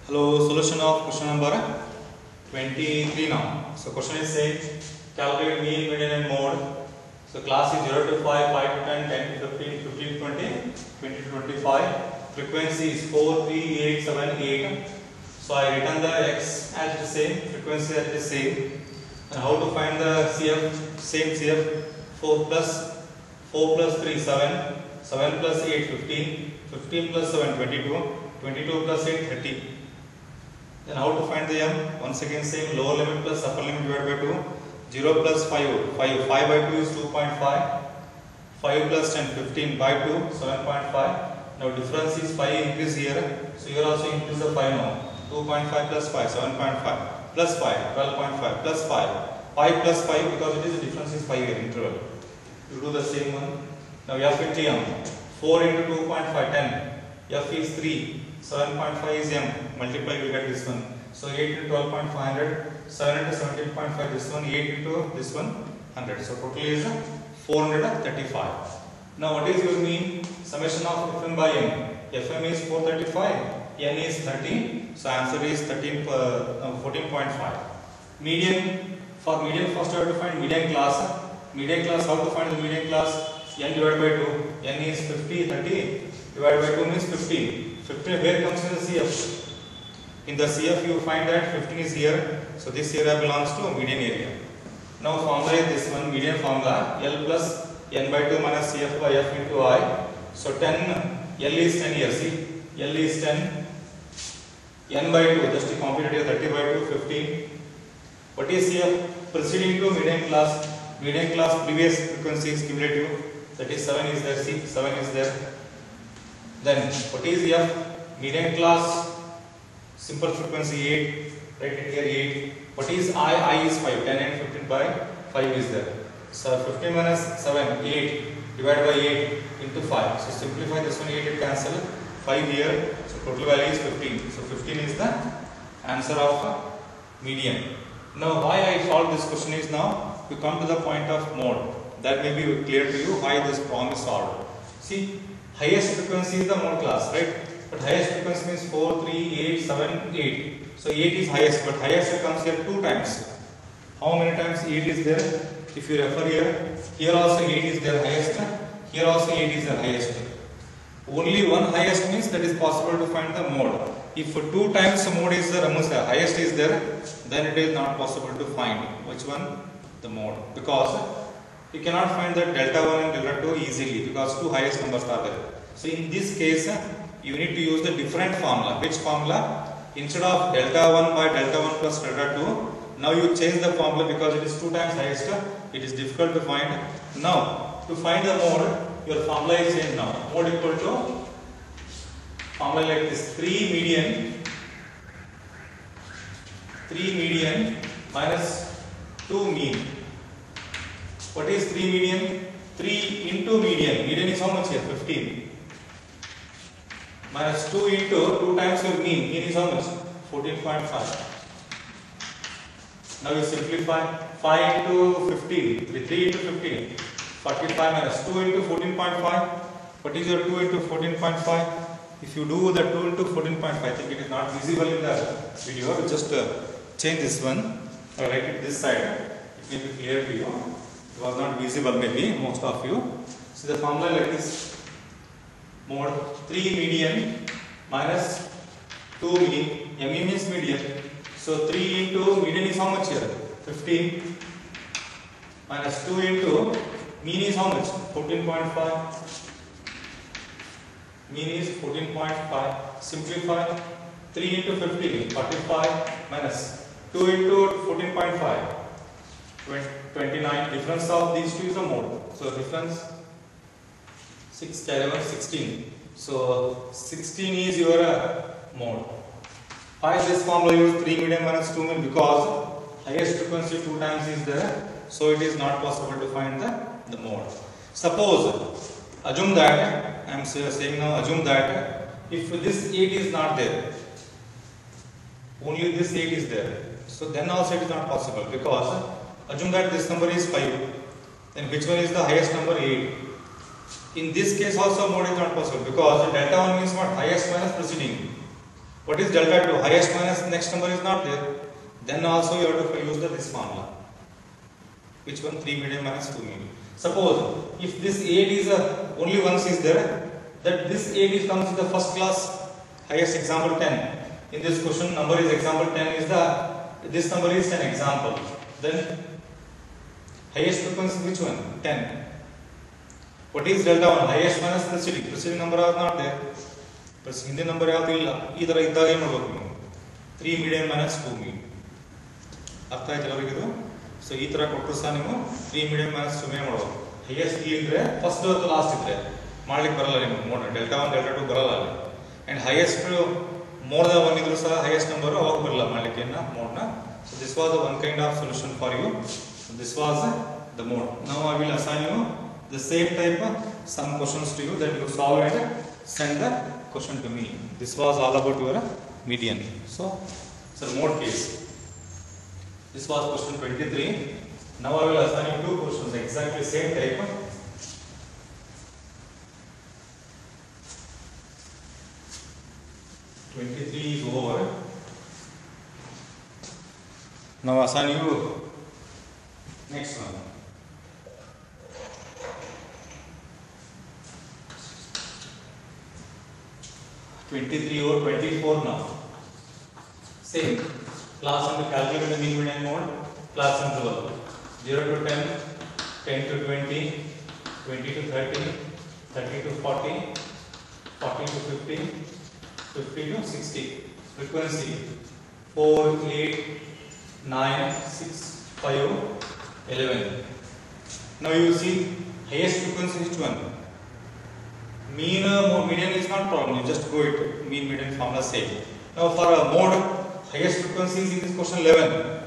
Hello, solution of question number 23 now. So question is saying calculate mean, median and mode. So class is 0 to 5, 5 to 10, 10 to 15, 15 to 20, 20 to 25. Frequency is 4, 3, 8, 7, 8. So I written the x as the same, frequency as the same. And how to find the CF, same CF, 4 plus 3, 7, 7 plus 8, 15, 15 plus 7, 22, 22 plus 8, 30. Then how to find the m? Once again same, lower limit plus upper limit divided by 2. 0 plus 5 by 2 is 2.5. 5 plus 10, 15 by 2, 7.5. Now difference is 5 increase here. So here also increase the 5 now. 2.5 plus 5, 7.5. Plus 5, 12.5. Plus 5. 5 plus 5 because it is the difference is 5 here, interval. You do the same one. Now f into m. 4 into 2.5, 10. F is 3. 7.5 is m. Multiply, you get this one. So 8 into 12.500. 7 into 17.5, this one. 8 into this one, 100. So total is 435. Now what is your mean? Summation of Fm by n. Fm is 435. N is 30. So answer is 14.5. Median. For median first you have to find median class. Median class, how to find the median class? N divided by 2. N is 50, 30 divided by 2 means 15. 15 where comes in the CF? In the CF you find that 15 is here. So this area belongs to a median area. Now formula is this one, median formula. L plus n by 2 minus CF by f into I. So 10, L is 10 here. See, L is 10. N by 2, just to compute it, 30 by 2, 15. What is CF? Proceeding to median class. Median class previous frequency is cumulative. That is 7 is there. See, 7 is there. Then what is F? Median class, simple frequency 8, write it here 8. What is I? I is 5, 10 and 15 by 5 is there. So 15 minus 7, 8 divided by 8 into 5. So simplify this one, 8 it cancel, 5 here. So total value is 15. So 15 is the answer of median. Now why I solved this question is now you come to the point of mode. That may be clear to you why this problem is solved. See, highest frequency is the mode class, right? But highest frequency means 4, 3, 8, 7, 8. So 8 is highest, but highest comes here 2 times. How many times 8 is there? If you refer here, here also 8 is there highest, here also 8 is the highest. Only one highest means that is possible to find the mode. If 2 times mode is there, highest is there, then it is not possible to find. Which one? The mode. Because you cannot find the delta 1 and delta 2 easily because 2 highest numbers are there. So in this case, you need to use the different formula. Which formula? Instead of delta 1 by delta 1 plus delta 2, now you change the formula because it is 2 times highest. It is difficult to find. Now, to find the mode, your formula is changed now. Mode equal to formula like this: 3 median minus 2 mean. What is 3 median? 3 into median. Median is how much here? 15. Minus 2 into 2 times your mean. Mean is how much? 14.5. Now you simplify. 5 into 15. 3 into 15. 45 minus 2 into 14.5. What is your 2 into 14.5? If you do the 2 into 14.5, I think it is not visible in the video. Just change this one. Or write it this side. It will be clear to you. It was not visible maybe, most of you. So the formula like this: mode 3 median minus 2 mean. ME means median. So 3 into median is how much here? 15 minus 2 into mean is how much? 14.5. Mean is 14.5. Simplify. 3 into 15, 45 minus 2 into 14.5. 29. Difference of these two is the mode. So difference 6 carry over 16. So 16 is your mode. Why this formula use 3 median minus 2 mean? Because highest frequency 2 times is there. So it is not possible to find the mode. Suppose, assume that, I am saying now, assume that if this 8 is not there, only this 8 is there. So then also it is not possible because assume that this number is 5, then which one is the highest number? 8. In this case also mode is not possible because delta 1 means what? Highest minus preceding. What is delta 2? Highest minus next number is not there. Then also you have to use this formula. Which one? 3 median minus 2 median. Suppose if this 8 is only once is there, that this 8 comes in the first class. Highest example 10. In this question, number is example 10 is this number is 10 example. Then highest frequency which one? 10. What is delta 1? Highest minus preceding. Preceding number are not there. But Hindi number ಯಾವುದು ಇಲ್ಲ. ಈ ತರ ಇದ್ದಾಗ ಏನು ಮಾಡಬೇಕು ನೀವು? 3 median minus 2 median. ಅರ್ಥ ಆಯ್ತು ಎಲ್ಲರಿಗೂ ಇದು? ಸೊ ಈ ತರ ಕೊಟ್ಟರು ಸಹ ನೀವು 3 median minus 2 median ಮಾಡಬೇಕು. ಹೈಯೆಸ್ಟ್ ಇದ್ರೆ ಫಸ್ಟ್ ಮತ್ತು ಲಾಸ್ಟ್ ಇದ್ರೆ ಮಾಡ್ಲಿಕ್ಕೆ ಬರಲ್ಲ ನಿಮಗೆ ಮೋಡ್ ಡೆಲ್ಟಾ 1 ಡೆಲ್ಟಾ 2 ಬರಲ್ಲ ಅಲ್ಲಿ. ಅಂಡ್ ಹೈಯೆಸ್ಟ್ ಮೋರ್ ದನ್ 1 ಇದ್ರೂ ಸಹ ಹೈಯೆಸ್ಟ್ ನಂಬರ್ ಅವಾಗ ಬರಲ್ಲ ಮಾಡ್ಲಿಕ್ಕೆ ಮೋಡ್ ನ. So this was one kind of solution for you. This was the mode. Now I will assign you the same type some questions to you that you solve and send the question to me. This was all about your median. So mode case. This was question 23. Now I will assign you two questions exactly same type. Is over. Now assign you next one. or 24 now. Same. Class and calculate the mean median mode. Class interval 0 to 10, 10 to 20, 20 to 30, 30 to 40, 40 to 50, 50 to 60. Frequency 4, 8, 9, 6, 5, 11. Now you see highest frequency which one? Mean median is not problem. You just go it mean median formula same. Now for a mode, highest frequency is in this question 11.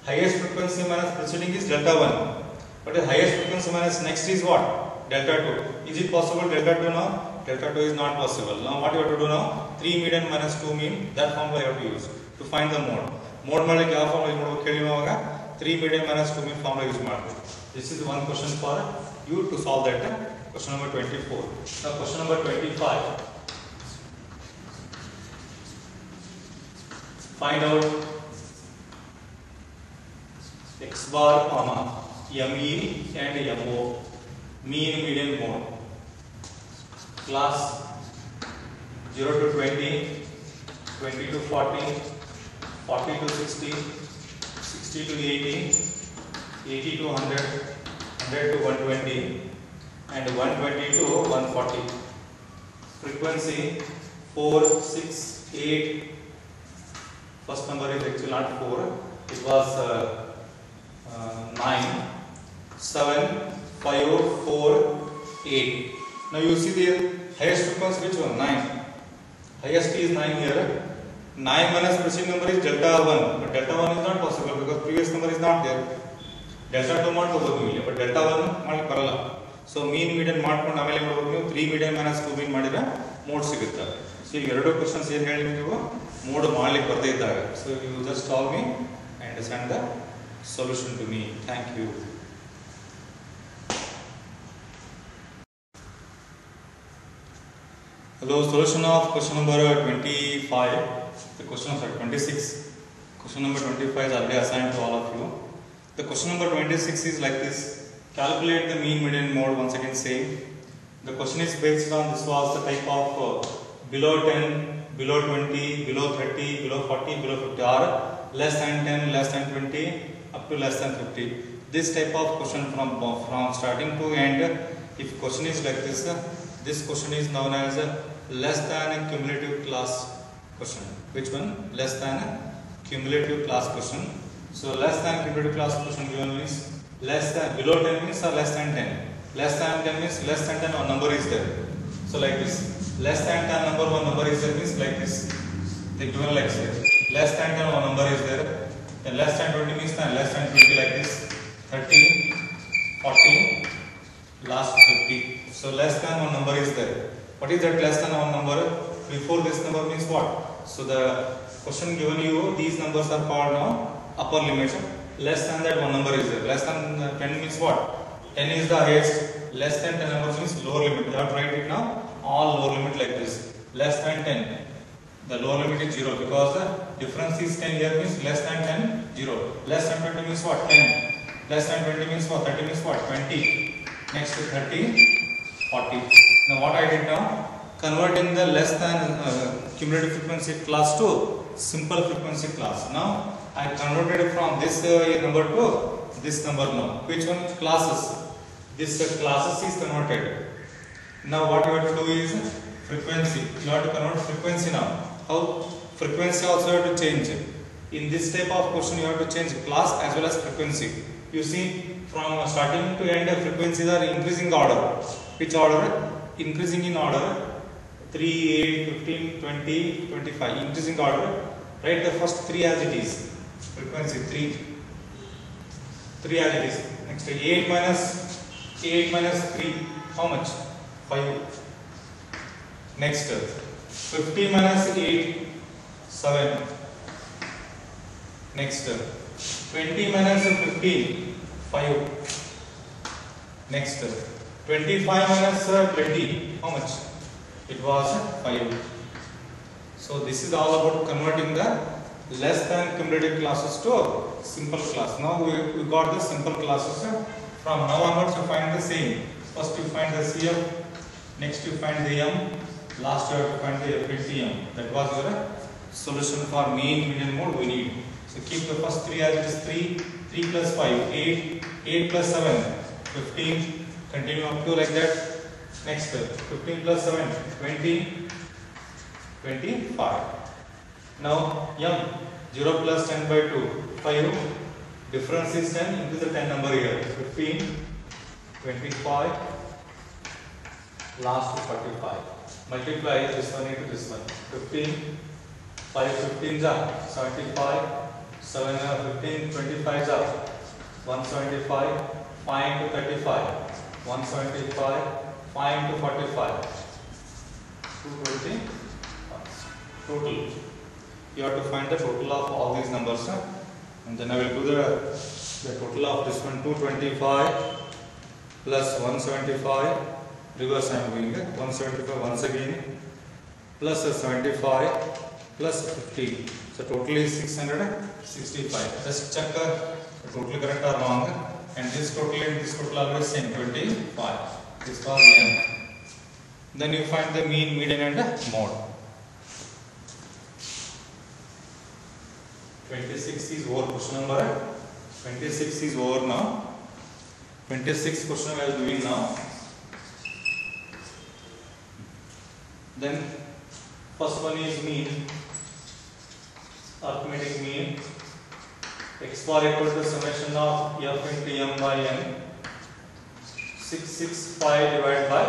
Highest frequency minus preceding is delta 1. But the highest frequency minus next is what? Delta 2. Is it possible delta 2 now? Delta 2 is not possible. Now what you have to do now? 3 median minus 2 mean. That formula you have to use to find the mode. Mode ಮಾಡಲಿಕ್ಕೆ ಯಾವ formula use ಮಾಡಬೇಕು ಕೇಳಿ ನಾವಾಗ 3 median minus 2 mean formula use ಮಾಡಬೇಕು. This is one question for you to solve that. Question number 24. Now question number 25. Find out x bar comma me and mo mean median mode. Class 0 to 20, 20 to 40, 40 to 60, 60 to 80, 80 to 100, 100 to 120, and 120 to 140. Frequency 4, 6, 8. First number is actually not 4. It was 9, 7, 5, 4, 8. Now you see the highest frequency which one? 9. Highest is 9 here. 9 minus preceding number is delta 1. But delta 1 is not possible because previous number is not there. Delta 2 ಮಾಡ್ಕೋಬಹುದು ಇಲ್ಲಿ but delta 1 ಮಾಡಲಿಕ್ಕೆ ಬರಲ್ಲ. So mean median ಮಾಡ್ಕೊಂಡು ಆಮೇಲೆ ಮಾಡಬೇಕು ನೀವು 3 median minus 2 ಮೀನ್ ಮಾಡಿದ್ರೆ mode ಸಿಗುತ್ತೆ. ಸೊ ಈಗ ಎರಡು ಕ್ವಶನ್ಸ್ ಏನು ಹೇಳಿ ನೀವು ಮೋಡ್ ಮಾಡ್ಲಿಕ್ಕೆ ಬರದೇ ಇದ್ದಾಗ. So you just call me and send the solution to me. Thank you. Hello, solution of question number 25. The question of 26. Question number 25 is already assigned to all of you. The question number 26 is like this. Calculate the mean median mode. Once again same. The question is based on this was the type of below 10, below 20, below 30, below 40, below 50 or less than 10, less than 20, up to less than 50. This type of question from starting to end. If question is like this question is known as less than a cumulative class question. Which one? Less than a cumulative class question. So less than cumulative class question given means less than, below 10 means or less than 10. Less than 10 means less than 10 one number is there. So like this. Less than 10 number one number is there means like this. They given like this. Less than 10 one number is there. Then less than 20 means less than 20 like this. 30, 40, last 50. So less than one number is there. What is that less than one number? Before this number means what? So the question given you, these numbers are called now upper limits. Less than that one number is there. Less than 10 means what? 10 is the highest. Less than 10 number means lower limit. You have to write it now. All lower limit like this. Less than 10. The lower limit is 0 because the difference is 10 here means less than 10, 0. Less than 20 means what? 10. Less than 20 means what? 30 means what? 20. Next to 30, 40. Now what I did now? Converting the less than cumulative frequency class to simple frequency class. Now I converted it from this number to this number now. Which one? Classes. This classes is converted. Now what you have to do is frequency. You have to convert frequency now. How? Frequency also you have to change. In this type of question you have to change class as well as frequency. You see from starting to end frequencies are increasing order. Which order? Increasing in order. 3, 8, 15, 20, 25. Increasing order. Write the first 3 as it is. Frequency 3. 3 as it is. Next 8 minus 3. How much? 5. Next 50 minus 8. 7. Next 20 minus 15. 5. Next 25 minus 20. How much? It was 5. So this is all about converting the less than cumulative classes to simple class. Now we got the simple classes. From now onwards you find the same. First you find the CF, next you find the M, last you have to find the FTM. That was your solution for mean, median, mode we need. So keep the first 3 as it is 3, 3 plus 5, 8, 8 plus 7, 15, continue up to like that. Next 15 plus 7, 20, 25. Now M, 0 plus 10 by 2, 5, difference is 10, into the 10 number here, 15, 25, last to 45. Multiply this one into this one, 15, 5 15s are 75, 7 15, 25s are 175, 5 into 35, 175, 5 into 45, 220, total. You have to find the total of all these numbers, and then I will do the total of this one. 225 plus 175, reverse I am doing it, 175 once again, plus 75 plus 50. So total is 665. Just check the total correct or wrong, and this total and this total always same, 25. This was M. Then you find the mean, median and mode. 26 is over, question number 26 is over now. 26 question I am doing now. Then first one is mean, arithmetic mean. X bar equal to summation of f into m by n. 665 divided by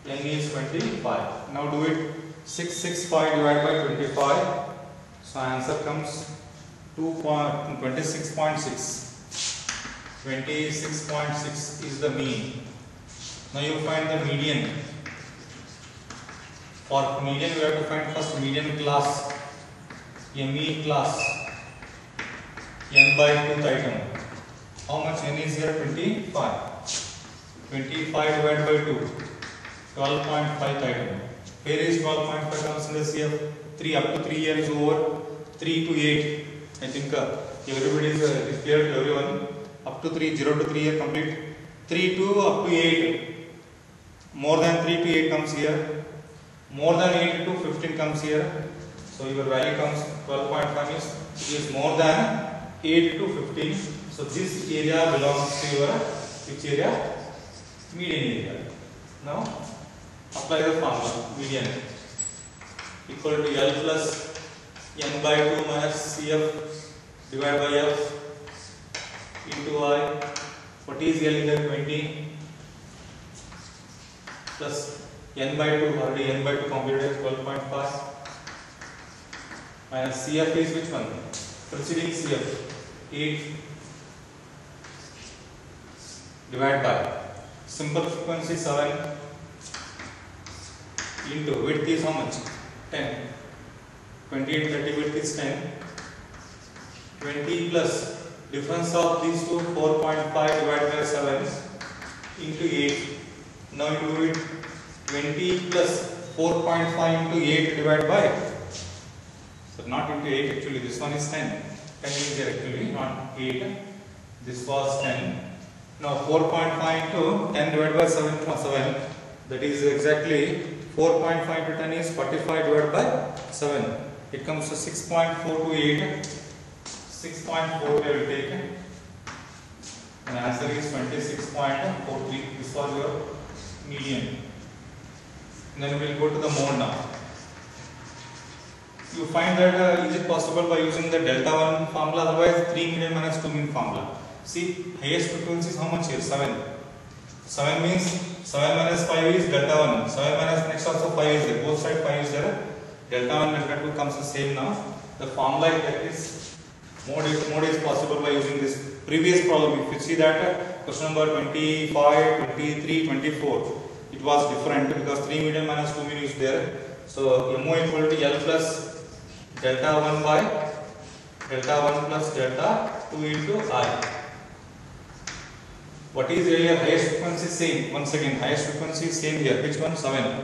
n is 25. Now do it. 665 divided by 25. So answer comes 26.6. 26.6 is the mean. Now you find the median. For median we have to find first median class, ME class, n by 2th item. How much n is here? 25. 25 divided by 2, 12.5 item. Where is 12.5 comes in the CF? 3 up to 3 year is over. 3 to 8. I think everybody is clear to everyone. Up to 3, 0 to 3 year complete. 3 to up to 8. More than 3 to 8 comes here. More than 8 to 15 comes here. So your value comes 12.5 means it is more than 8 to 15. So this area belongs to your which area? Median area. Now apply the formula. Median equal to L plus n by 2 minus CF divided by F into I. What is L in the 20 plus n by 2, already n by 2 completed, 12.5 minus CF is which one? Preceding CF, 8 divided by simple frequency 7 into width is how much? 10. 20 and 30 width is 10. 20 plus difference of these two 4.5 divided by 7 into 8. Now you do it. 20 plus 4.5 into 8 divided by So not into 8 actually, this one is 10. 10 is here actually, not 8. This was 10. Now 4.5 into 10 divided by 7, that is exactly 4.5 to 10 is 45 divided by 7. It comes to 6.428. 6.4 we will take. And answer is 26.43. This was your median. And then we will go to the mode now. You find that is it possible by using the delta 1 formula, otherwise 3 median minus 2 mean formula. See, highest frequency is how much here? 7. 7 means 7 minus 5 is delta 1. 7 minus next also 5 is there. Both side 5 is there. Delta 1 delta 2 comes the same now. The formula is like this. Mode is possible by using this previous problem. If you see that question number 25, 23, 24, it was different because 3 median minus 2 mean is there. So MO equal to L plus delta 1 by delta 1 plus delta 2 into I. What is here? Highest frequency same. Once again, highest frequency same here. Which one? 7.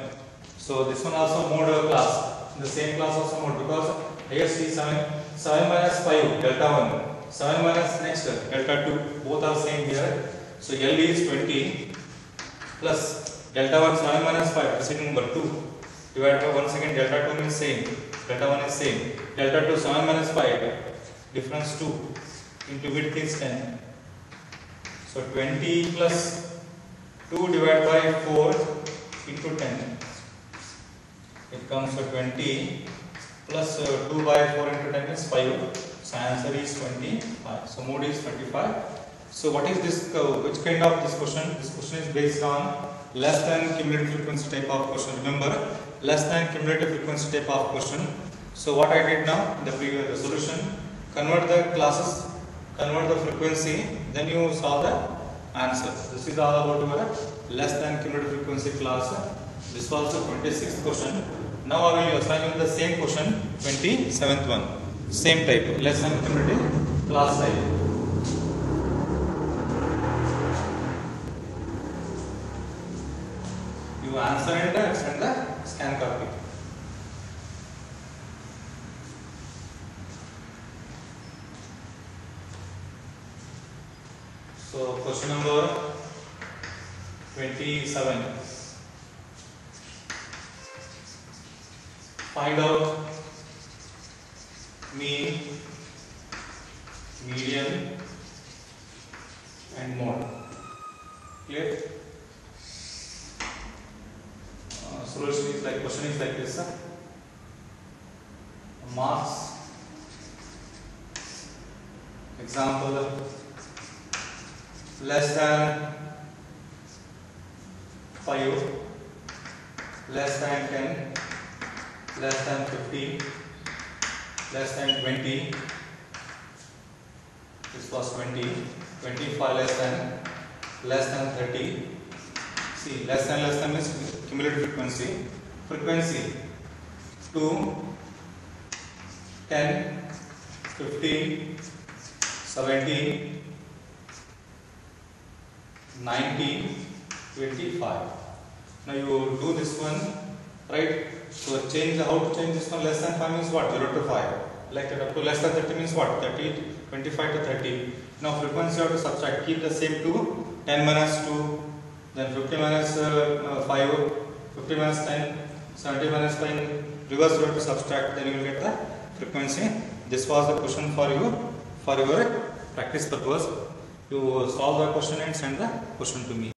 So this one also mode class. The same class also mode because highest is 7. 7 minus 5 delta 1. 7 minus next delta 2. Both are same here. So L is 20 plus delta 1 7 minus 5. Preceding number 2 divided by once again delta 2 is same. Delta 1 is same. Delta 2 7 minus 5. Difference 2 into width is 10. So 20 plus 2 divided by 4 into 10. It comes to 20 plus 2 by 4 into 10 is 5. So answer is 25. So mode is 25. So what is this? Which kind of this question? This question is based on less than cumulative frequency type of question. Remember, less than cumulative frequency type of question. So what I did now in the previous solution, convert the classes, convert the frequency, then you solve the answer. This is all about your less than cumulative frequency class. This was the 26th question. Now I will assign you the same question, 27th one. Same type, less than cumulative class type. You answer and send the scan copy. So question number 27. Find out mean, median and mode. Clear? Solution is like, question is like this. Marks. Example, less than 5, less than 10, less than 15, less than 20. This was 20, 25 less than 30. See, less than is cumulative frequency. Frequency 2, 10, 15, 17, 19, 25. Now you do this one, right? So change, how to change this one? Less than 5 means what? 0 to 5. Like that, up to less than 30 means what? 30, 25 to 30. Now frequency you have to subtract. Keep the same 2. 10 minus 2. Then 50 minus 5. 50 minus 10. 70 minus 10. Reverse you have to subtract. Then you will get the frequency. This was the question for you, for your practice purpose. You solve the question and send the question to me.